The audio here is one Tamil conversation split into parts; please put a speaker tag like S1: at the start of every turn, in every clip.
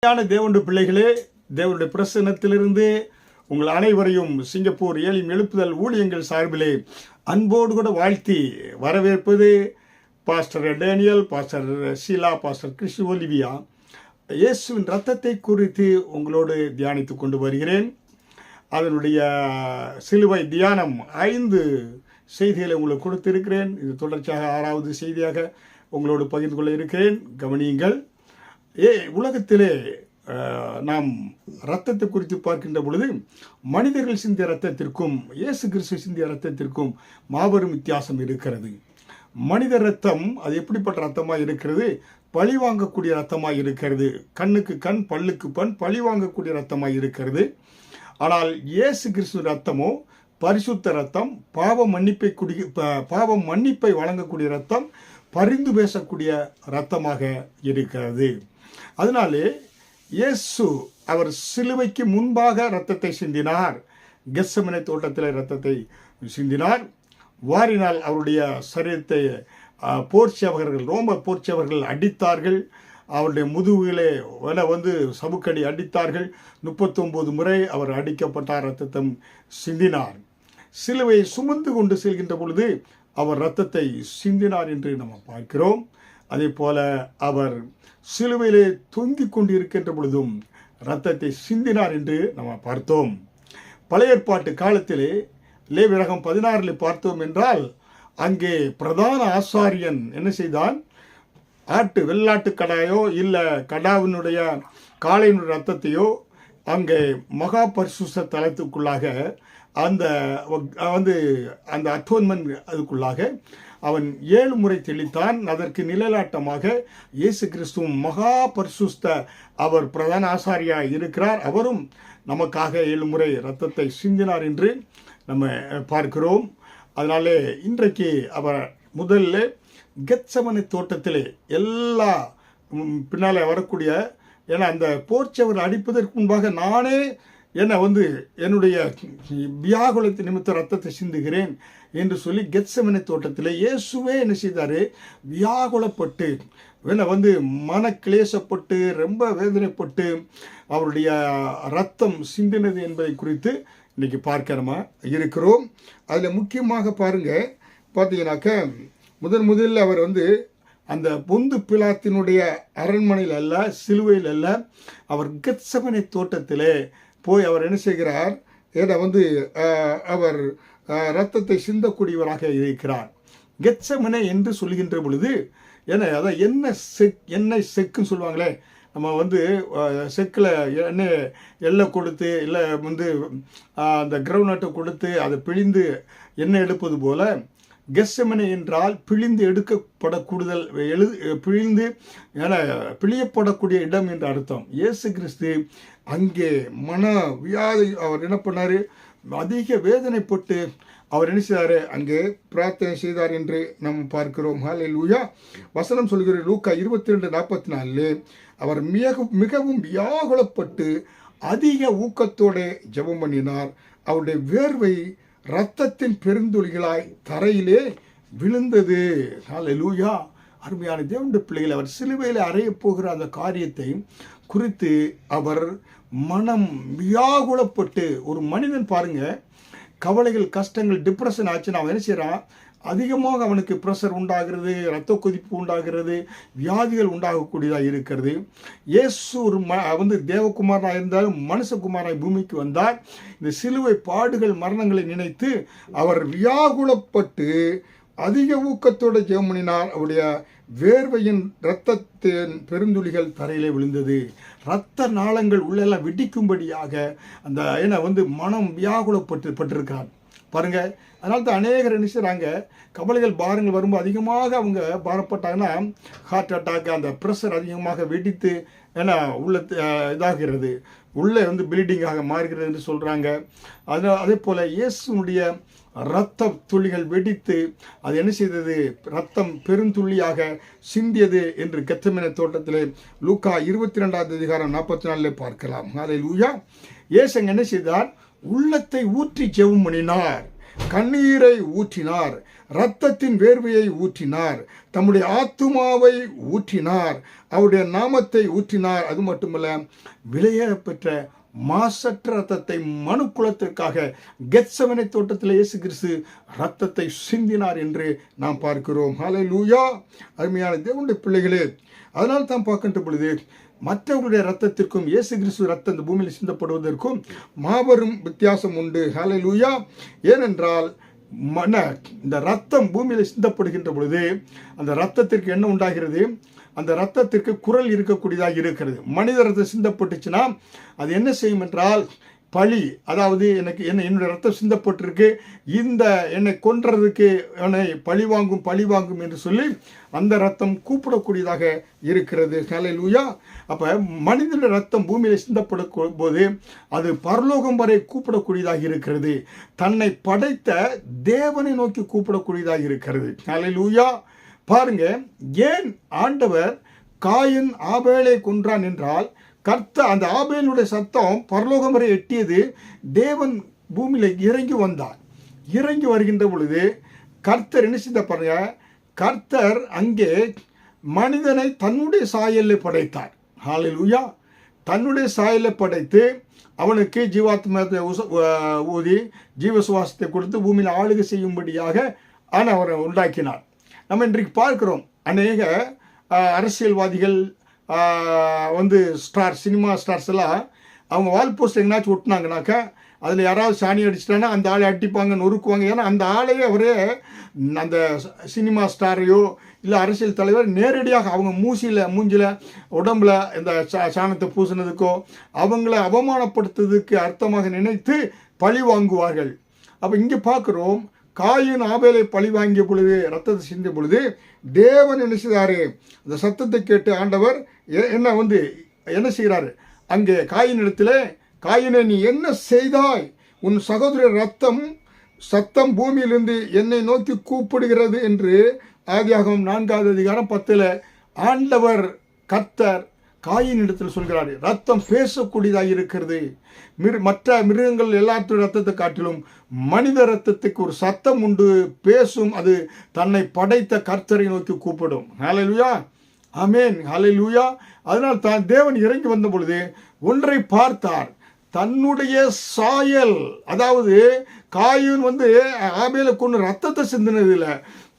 S1: தேவனுடைய பிள்ளைகளே, தேவனுடைய பிரசன்னத்திலிருந்து உங்கள் அனைவரையும் சிங்கப்பூர் ஏலிம் எழுப்புதல் ஊழியங்கள் சார்பிலே அன்போடு கூட வாழ்த்தி வரவேற்பது pastor Daniel, pastor Sheela, pastor Christy Olivia. இயேசுவின் இரத்தத்தை குறித்து உங்களோடு தியானித்து கொண்டு வருகிறேன். அதனுடைய சிலுவை தியானம் 5 செய்திகளை உங்களுக்கு கொடுத்திருக்கிறேன். இது தொடர்ச்சியாக 6வது செய்தியாக உங்களோடு பகிர்ந்து கொள்ள இருக்கிறேன். கவனியுங்கள். உலகத்திலே நாம் இரத்தத்தை குறித்து பார்க்கின்ற பொழுது மனிதர்கள் சிந்திய இரத்தத்திற்கும் இயேசு கிறிஸ்து சிந்திய இரத்தத்திற்கும் மாபெரும் வித்தியாசம் இருக்கிறது. மனித இரத்தம் அது எப்படிப்பட்ட இரத்தமாக இருக்கிறது? பழி வாங்கக்கூடிய இரத்தமாக இருக்கிறது. கண்ணுக்கு கண், பல்லுக்கு பண், பழி வாங்கக்கூடிய இரத்தமாக இருக்கிறது. ஆனால் இயேசு கிறிஸ்து இரத்தமோ பரிசுத்த இரத்தம், பாவ மன்னிப்பை வழங்கக்கூடிய இரத்தம், பரிந்து பேசக்கூடிய இரத்தமாக இருக்கிறது. அதனாலே இயேசு அவர் சிலுவைக்கு முன்பாக இரத்தத்தை சிந்தினார். கெத்செமனே தோட்டத்தில் இரத்தத்தை சிந்தினார். வாரினால் அவருடைய சரீரத்தை போர்ச்சேவகர்கள், ரோம போர்ச்சேவர்கள் அடித்தார்கள். அவருடைய முதுகிலே சவுக்கடி அடித்தார்கள். 39 முறை அவர் அடிக்கப்பட்டார், இரத்தத்தை சிந்தினார். சிலுவை சுமந்து கொண்டு செல்கின்ற பொழுது அவர் இரத்தத்தை சிந்தினார் என்று நம்ம பார்க்கிறோம். அதே போல அவர் சிலுவையிலே தொங்கிக் கொண்டு இருக்கின்ற பொழுதும் இரத்தத்தை சிந்தினார் என்று நம்ம பார்த்தோம். பழைய ஏற்பாட்டு காலத்திலே லேவியராகமம் 16 பார்த்தோம் என்றால் அங்கே பிரதான ஆசாரியன் என்ன செய்தான்? வெள்ளாட்டு கடாயோ இல்லை கடாவினுடைய காளையினுடைய இரத்தத்தையோ அங்கே மகா பரிசுத்த தலத்துக்குள்ளாக அந்த அட்டோன்மென்ட் அதுக்குள்ளாக அவன் 7 முறை தெளித்தான். அதற்கு நிழலாட்டமாக இயேசு கிறிஸ்துவும் மகா பரிசுத்த அவர் பிரதான ஆசாரியா இருக்கிறார். அவரும் நமக்காக 7 முறை இரத்தத்தை சிந்தினார் என்று நம்ம பார்க்கிறோம். அதனாலே இன்றைக்கு அவர் முதல்ல கெத்செமனே தோட்டத்திலே எல்லா பின்னாலே வரக்கூடிய, ஏன்னா அந்த போர்ச்சவர் அடிப்பதற்கு முன்பாக நானே என்னுடைய வியாகுலத்தை நிமித்த ரத்தத்தை சிந்துகிறேன் என்று சொல்லி கெத்செமனே தோட்டத்தில் இயேசுவே என்ன செய்தார்? வியாகுலப்பட்டு மன கிளேசப்பட்டு ரொம்ப வேதனைப்பட்டு அவருடைய ரத்தம் சிந்தினது என்பதை குறித்து இன்னைக்கு பார்க்க நம்ம இருக்கிறோம். அதில் முக்கியமாக பார்த்தீங்கன்னாக்க முதலில் அவர் அந்த பொந்து பிலாத்தினுடைய அரண்மனையில் அல்ல, சிலுவையில் அல்ல, அவர் கெத்செமனே தோட்டத்திலே போய் அவர் என்ன செய்கிறார்? அவர் இரத்தத்தை சிந்தக்கூடியவராக இருக்கிறார். கெத்செமனே என்று சொல்கின்ற பொழுது அதான் எண்ணெய் செக்குன்னு சொல்லுவாங்களே, நம்ம செக்கில் எண்ணெய் கொடுத்து இல்லை அந்த கிரவுண்ட்நட்டை கொடுத்து அதை பிழிந்து எண்ணெய் எடுப்பது போல கெத்செமனே என்றால் பிழிந்து எடுக்கப்படக்கூடுதல், பிழியப்படக்கூடிய இடம் என்று அர்த்தம். இயேசு கிறிஸ்து அங்கே மன வியாதி அவர் என்ன பண்ணார்? அதிக வேதனைப்பட்டு அவர் என்ன செய்தார்? அங்கே பிரார்த்தனை செய்தார் என்று நாம் பார்க்கிறோம். ஹல்லேலூயா. வசனம் சொல்கிற லூக்கா 22:44 அவர் மிகவும் வியாகுலப்பட்டு அதிக ஊக்கத்தோடு ஜெபம் பண்ணினார். அவருடைய வேர்வை இரத்தத்தின் பெருந்துளிகளாய் தரையிலே விழுந்தது. ஹல்லேலூயா. அருமையான தேவனுடைய பிள்ளைகள், அவர் சிலுவையில் அறையப் போகிற அந்த காரியத்தை குறித்து அவர் மனம் வியாகுலப்பட்டு, ஒரு மனிதன் பாருங்க, கவலைகள், கஷ்டங்கள், டிப்ரெஷன் ஆச்சுன்னா அவன் என்ன செய்யறான்? அதிகமாக அவனுக்கு ப்ரெஷர் உண்டாகிறது, இரத்த கொதிப்பு உண்டாகிறது, வியாதிகள் உண்டாகக்கூடியதாக இருக்கிறது. இயேசு ஒரு தேவகுமாரனாக இருந்தாலும் மனுஷகுமாரனாய் பூமிக்கு வந்தார். இந்த சிலுவை பாடுகள், மரணங்களை நினைத்து அவர் வியாகுலப்பட்டு அதிக ஊக்கத்தோடு ஜெபம் பண்ணினார். அவருடைய வேர்வையின் இரத்தத்தின் பெருந்துளிகள் தரையிலே விழுந்தது. இரத்த நாளங்கள் உள்ளெல்லாம் வெடிக்கும்படியாக அந்த மனம் வியாகுலப்பட்டிருக்கார் பாருங்க. அதனால தான் அநேகர் என்ன செய்கிறாங்க? கவலைகள், பாரங்கள் வரும்போது அதிகமாக அவங்க பாரப்பட்டாங்கன்னா ஹார்ட் அட்டாக், அந்த ப்ரெஷர் அதிகமாக வெடித்து உள்ள இதாகிறது, உள்ளே ப்ளீடிங்காக மாறுகிறது என்று சொல்கிறாங்க. அதே போல் இயேசுனுடைய இரத்த துளிகள் வெடித்து அது என்ன செய்தது? ரத்தம் பெருந்துள்ளியாக சிந்தியது என்று கெத்செமனே தோட்டத்திலே லூக்கா 22:44 பார்க்கலாம். ஹல்லேலூயா. இயேசு என்ன செய்தார்? உள்ளத்தை ஊற்றி ஜெபம் பண்ணினார். கண்ணீரை ஊற்றினார், இரத்தத்தின் வேர்வையை ஊற்றினார், தம்முடைய ஆத்துமாவை ஊற்றினார், அவருடைய நாமத்தை ஊற்றினார். அது மட்டுமல்ல, விலையேறப்பெற்ற மாசற்ற ரத்தத்தை மனுக்குலத்திற்காக கெத்செமனே தோட்டத்தில் இயேசு கிறிஸ்து ரத்தத்தை சிந்தினார் என்று நாம் பார்க்கிறோம். ஹல்லேலூயா! அருமையான தேவனுடைய பிள்ளைகளே, அதனால் தான் பார்க்கின்ற பொழுது மற்றவர்களுடைய ரத்தத்திற்கும் இயேசு கிறிஸ்து ரத்தம் இந்த பூமியில் சிந்தப்படுவதற்கும் மாபெரும் வித்தியாசம் உண்டு. ஹல்லேலூயா! ஏனென்றால் இந்த ரத்தம் பூமியில் சிந்தப்படுகின்ற பொழுது அந்த ரத்தத்திற்கு என்ன உண்டாகிறது? அந்த ரத்தத்திற்கு குரல் இருக்கக்கூடியதாக இருக்கிறது. மனித ரத்தம் சிந்தப்பட்டுச்சுன்னா அது என்ன செய்யும் என்றால் பழி, அதாவது என்னுடைய ரத்தம் சிந்தப்பட்டிருக்கு, இந்த என்னை கொன்றதுக்கு என்னை பழி வாங்கும் என்று சொல்லி அந்த ரத்தம் கூப்பிடக்கூடியதாக இருக்கிறது. ஹல்லேலூயா! அப்போ மனிதனுடைய ரத்தம் பூமியில் சிந்தப்படும் போது அது பரலோகம் வரை கூப்பிடக்கூடியதாக இருக்கிறது. தன்னை படைத்த தேவனை நோக்கி கூப்பிடக்கூடியதாக இருக்கிறது. ஹல்லேலூயா! பாருங்க, ஏன் ஆண்டவர் காயின் ஆபேலை கொன்றான் என்றால், அந்த ஆபேலுடைய சத்தம் பரலோகம் வரை எட்டியது. தேவன் பூமியில் இறங்கி வந்தார். இறங்கி வருகின்ற பொழுது கர்த்தர் என்ன செய்த பாருங்க, கர்த்தர் அங்கே மனிதனை தன்னுடைய சாயலில் படைத்தார். ஹல்லேலூயா! தன்னுடைய சாயலில் படைத்து அவனுக்கு ஜீவாத்மத்தை ஊதி ஜீவ சுவாசத்தை கொடுத்து பூமியில் ஆளுகை செய்யும்படியாக அவரை உண்டாக்கினார். நம்ம இன்றைக்கு பார்க்கிறோம், அநேக அரசியல்வாதிகள் சினிமா ஸ்டார்ஸ் எல்லாம் அவங்க வால் போஸ்ட் எங்கேனாச்சும் ஒட்டினாங்கனாக்கா அதில் யாராவது சாணி அடிச்சிட்டாங்கன்னா அந்த ஆளை அடிப்பாங்க, நொறுக்குவாங்க. ஏன்னா அந்த ஆளையே அவரே அந்த சினிமா ஸ்டாரையோ இல்லை அரசியல் தலைவர் நேரடியாக அவங்க மூஞ்சில் உடம்புல இந்த சாணத்தை பூசினதுக்கோ அவங்கள அவமானப்படுத்துறதுக்கு அர்த்தமாக நினைத்து பழி வாங்குவார்கள். அப்போ இங்கே பார்க்குறோம், காயின் ஆபேலை பழி வாங்கிய பொழுது, ரத்தத்தை சிந்திய பொழுது தேவன் என்ன செய்தாரு? அந்த சத்தத்தை கேட்டு ஆண்டவர் என்ன செய்கிறாரு? அங்கே காயின் இடத்துல, காயினை நீ என்ன செய்தாய்? உன் சகோதரர் சத்தம் பூமியிலிருந்து என்னை நோக்கி கூப்பிடுகிறது என்று ஆதியாகமம் 4வது அதிகாரம் 10 ஆண்டவர் கர்த்தர் காயின் இடத்தில் சொல்கிறாரு. ரத்தம் பேசக்கூடியதாக இருக்கிறது. மற்ற மிருகங்கள் எல்லாத்துடைய ரத்தத்தை காட்டிலும் மனித ரத்தத்துக்கு ஒரு சத்தம் உண்டு, பேசும். அது தன்னை படைத்த கர்த்தரை நோக்கி கூப்பிடும். ஹல்லேலூயா! ஆமென்! ஹல்லேலூயா! அதனால் தான் தேவன் இறங்கி வந்த பொழுது ஒன்றை பார்த்தார், தன்னுடைய சாயல். அதாவது காயின் ஆபேலை கொண்டு ரத்தத்தை சிந்தினதில்லை,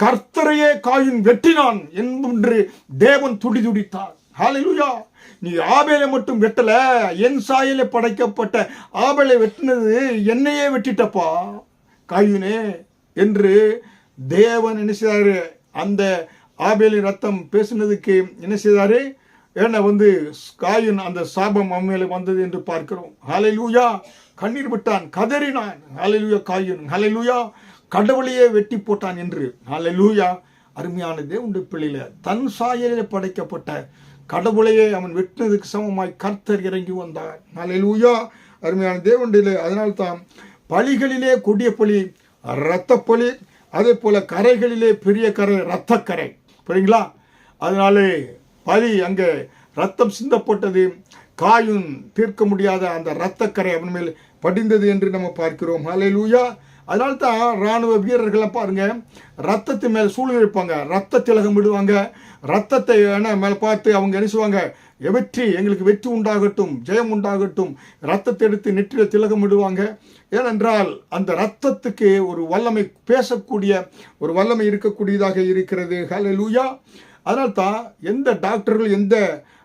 S1: கர்த்தரையே காயின் வெட்டினான் என்று தேவன் துடித்தார். ஹல்லேலூயா! நீ ஆபேலை மட்டும் வெட்டல, என் சாயலை படைக்கப்பட்ட ஆபேலை வெட்டினது என்னையே வெட்டிட்டப்பா காயினே என்று தேவன் என்ன செய்தாரு? அந்த ஆபேலின் ரத்தம் பேசினதுக்கு என்ன செய்தாரு? காயின் அந்த சாபம் அம்மேலே வந்தது என்று பார்க்கிறோம். ஹல்லேலூயா! கண்ணீர் விட்டான், கதறினான். ஹல்லேலூயா! காயின் ஹல்லேலூயா! கடவுளையே வெட்டி போட்டான் என்று. ஹல்லேலூயா! அருமையான தேவனுடைய பிள்ளையில தன் சாயலிலே படைக்கப்பட்ட கடவுளையே அவன் வெட்டினதுக்கு சமமாய் கர்த்தர் இறங்கி வந்தார். ஹல்லேலூயா! அருமையான தேவனுடைய. அதனால்தான் பலிகளிலே கொடிய பலி இரத்த பலி, அதே போல கரைகளிலே பெரிய கரை இரத்தக்கரை. புரியுங்களா? அதனாலே பலி அங்கே ரத்தம் சிந்தப்பட்டது. காயின் தீர்க்க முடியாத அந்த இரத்தக்கரை அவன் மேல் படிந்தது என்று நம்ம பார்க்கிறோம். ஹல்லேலூயா! அதனால்தான் இராணுவ வீரர்கள்லாம் பாருங்க, ரத்தத்து மேலே சூழல் வைப்பாங்க, ரத்த திலகம் விடுவாங்க. ரத்தத்தை மேலே பார்த்து அவங்க என்ன செய்வாங்க? எங்களுக்கு வெற்றி உண்டாகட்டும், ஜெயம் உண்டாகட்டும், ரத்தத்தை எடுத்து நெற்றியில் திலகம் விடுவாங்க. ஏனென்றால் அந்த ரத்தத்துக்கு ஒரு வல்லமை, பேசக்கூடிய ஒரு வல்லமை இருக்கக்கூடியதாக இருக்கிறது. ஹல்லேலூயா! அதனால்தான் எந்த டாக்டர்கள், எந்த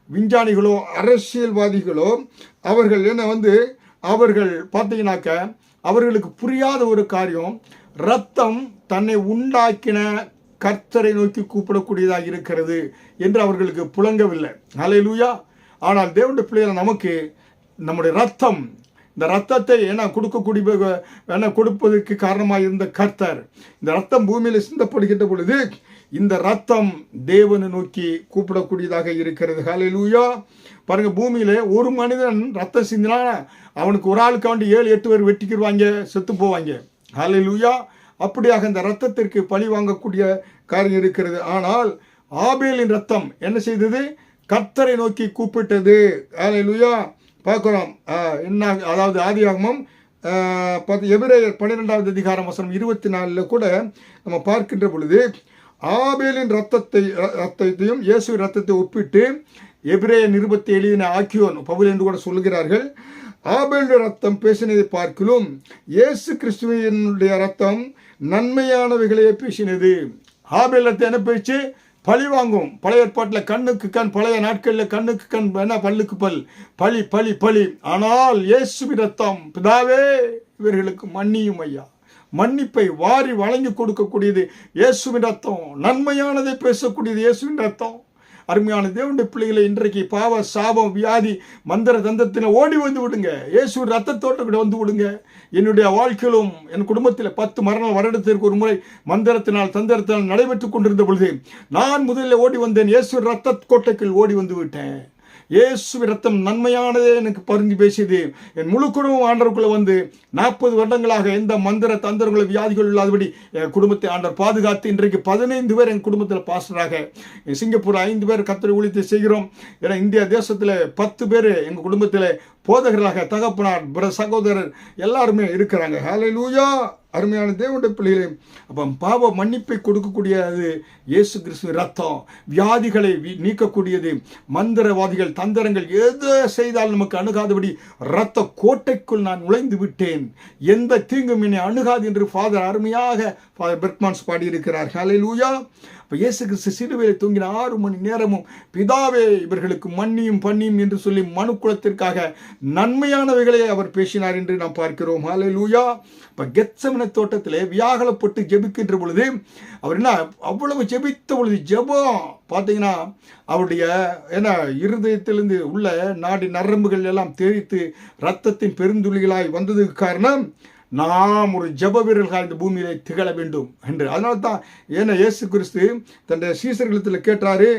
S1: விஞ்ஞானிகளோ அரசியல்வாதிகளோ அவர்கள் அவர்கள் பார்த்தீங்கன்னாக்க அவர்களுக்கு புரியாத ஒரு காரியம், ரத்தம் தன்னை உண்டாக்கின கர்த்தரை நோக்கி கூப்பிடக்கூடியதாக இருக்கிறது என்று அவர்களுக்கு புலங்கவில்லை. ஹல்லேலூயா! ஆனால் தேவனுடைய பிள்ளைகள் நமக்கு நம்முடைய ரத்தம், இந்த ரத்தத்தை கொடுப்பதற்கு காரணமாக இருந்த கர்த்தர், இந்த ரத்தம் பூமியில் சிந்தப்படுகின்ற பொழுது இந்த ரத்தம் தேவனை நோக்கி கூப்பிடக்கூடியதாக இருக்கிறது. ஹல்லேலூயா! பாருங்க, பூமியில ஒரு மனிதன் ரத்தம் சிந்தினா அவனுக்கு ஒரு ஆளுக்காண்டி 7-8 பேர் வெட்டிக்கிடுவாங்க, செத்து போவாங்க. ஹல்லேலூயா! அப்படியாக இந்த ரத்தத்திற்கு பழி வாங்கக்கூடிய காரியம் இருக்கிறது. ஆனால் ஆபேலின் ரத்தம் என்ன செய்தது? கர்த்தரை நோக்கி கூப்பிட்டது. ஹல்லேலூயா! பார்க்கிறோம். அதாவது ஆதியாகமம் எபிரேயர் 12வது அதிகாரம் வசனம் 24 கூட நம்ம பார்க்கின்ற பொழுது ஆபேலின் ரத்தத்தையும் இயேசுவின் ரத்தத்தை ஒப்பிட்டு எபிரேயர் நிருபத்தை எழுதின ஆக்கியோன் பவுல் என்று கூட சொல்லுகிறார்கள். ஆபேலுடைய ரத்தம் பேசினதை பார்க்கிலும் இயேசு கிறிஸ்துவினுடைய ரத்தம் நன்மையானவைகளையே பேசினது. ஆபேல் ரத்தம் என்ன பேச்சு? பழி வாங்கும். பழைய ஏற்பாட்டில் கண்ணுக்கு கண், பழைய நாட்களில் கண்ணுக்கு கண், என்ன பல்லுக்கு பல், பழி பழி பழி. ஆனால் இயேசுவின் ரத்தம், பிதாவே இவர்களுக்கு மன்னியும் ஐயா, மன்னிப்பை வாரி வழங்கி கொடுக்கக்கூடியது இயேசுவின் ரத்தம். நன்மையானதை பேசக்கூடியது இயேசுவின் ரத்தம். அருமையான தேவனுடைய பிள்ளைகளை, இன்றைக்கு பாவ சாபம் வியாதி மந்திர தந்தத்தின ஓடி வந்து விடுங்க. இயேசுவின் ரத்தத்தோட்ட கூட வந்து விடுங்க. என்னுடைய வாழ்க்கையிலும் என் குடும்பத்தில் 10 மரணம் வருடத்திற்கு ஒரு முறை மந்திரத்தினால் தந்திரத்தினால் நடைபெற்றுக் கொண்டிருந்த பொழுது நான் முதலில் ஓடி வந்தேன். இயேசுவின் ரத்த கோட்டைக்குள் ஓடி வந்து விட்டேன். இயேசுவின் ரத்தம் நன்மையானதே எனக்கு பரிந்து பேசியது. என் முழு குடும்பம் ஆண்டவருக்குள்ள வந்து 40 வருடங்களாக எந்த மந்திர தந்திரங்கள வியாதிகள் இல்லாதபடி என் குடும்பத்தை ஆண்டவர் பாதுகாத்து இன்றைக்கு 15 பேர் என் குடும்பத்தில் பாஸ்டராக, சிங்கப்பூர் 5 பேர் கர்த்தரை ஊழியத்தை செய்கிறோம். ஏன்னா இந்தியா தேசத்தில் 10 பேர் எங்கள் குடும்பத்தில் போதகர்களாக, தகப்பனார், சகோதரர் எல்லாருமே இருக்கிறாங்க. ஹல்லேலூயா. அருமையான தேவனுடைய பிள்ளைகளே, அப்போ பாவ மன்னிப்பை கொடுக்கக்கூடியது இயேசு கிறிஸ்து ரத்தம். வியாதிகளை நீக்கக்கூடியது. மந்திரவாதிகள் தந்திரங்கள் எதை செய்தால் நமக்கு அணுகாதபடி இரத்த கோட்டைக்குள் நான் நுழைந்து விட்டேன், எந்த தீங்கும் என்னை அணுகாது என்று ஃபாதர் அருமையாக ஃபாதர் பெர்க்மான்ஸ் பாடியிருக்கிறார். ஹல்லேலூயா. இப்போ இயேசு கிறிஸ்து சிலுவையில் தூங்கின 6 மணி நேரமும் பிதாவே இவர்களுக்கு மன்னியும் பண்ணியும் என்று சொல்லி மனுக்குலத்திற்காக நன்மையானவைகளை அவர் பேசினார் என்று நாம் பார்க்கிறோம். ஹல்லேலூயா. இப்போ கெத்செமனே தோட்டத்திலே வியாகுலப்பட்டு ஜெபிக்கின்ற பொழுது அவர் என்ன அவ்வளவு ஜெபித்த பொழுது ஜெபம் பார்த்தீங்கன்னா அவருடைய இருதயத்திலிருந்து உள்ள நாடி நரம்புகள் எல்லாம் தேய்த்து இரத்தத்தின் பெருந்துளிகளாய் வந்ததுக்கு காரணம் நாம் ஒரு ஜெப வீரர்களாக இந்த பூமியிலே திகழ வேண்டும் என்று. அதனால தான் இயேசு கிறிஸ்து தன்னுடைய சீசர்களிடத்தில் கேட்டாரு,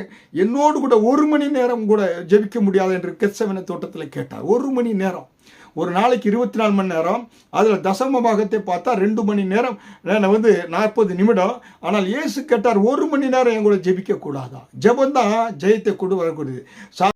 S1: என்னோடு கூட 1 மணி நேரம் கூட ஜெபிக்க முடியாது என்று கெத்செமனே தோட்டத்தில் கேட்டார். 1 மணி நேரம். ஒரு நாளைக்கு 24 மணி நேரம், அதில் தசம பாகத்தை பார்த்தா 2 மணி நேரம் 40 நிமிடம். ஆனால் இயேசு கேட்டார், 1 மணி நேரம் என் கூட ஜெபிக்க கூடாதா? ஜெபம் தான் ஜெயத்தை கொண்டு வரக்கூடியது.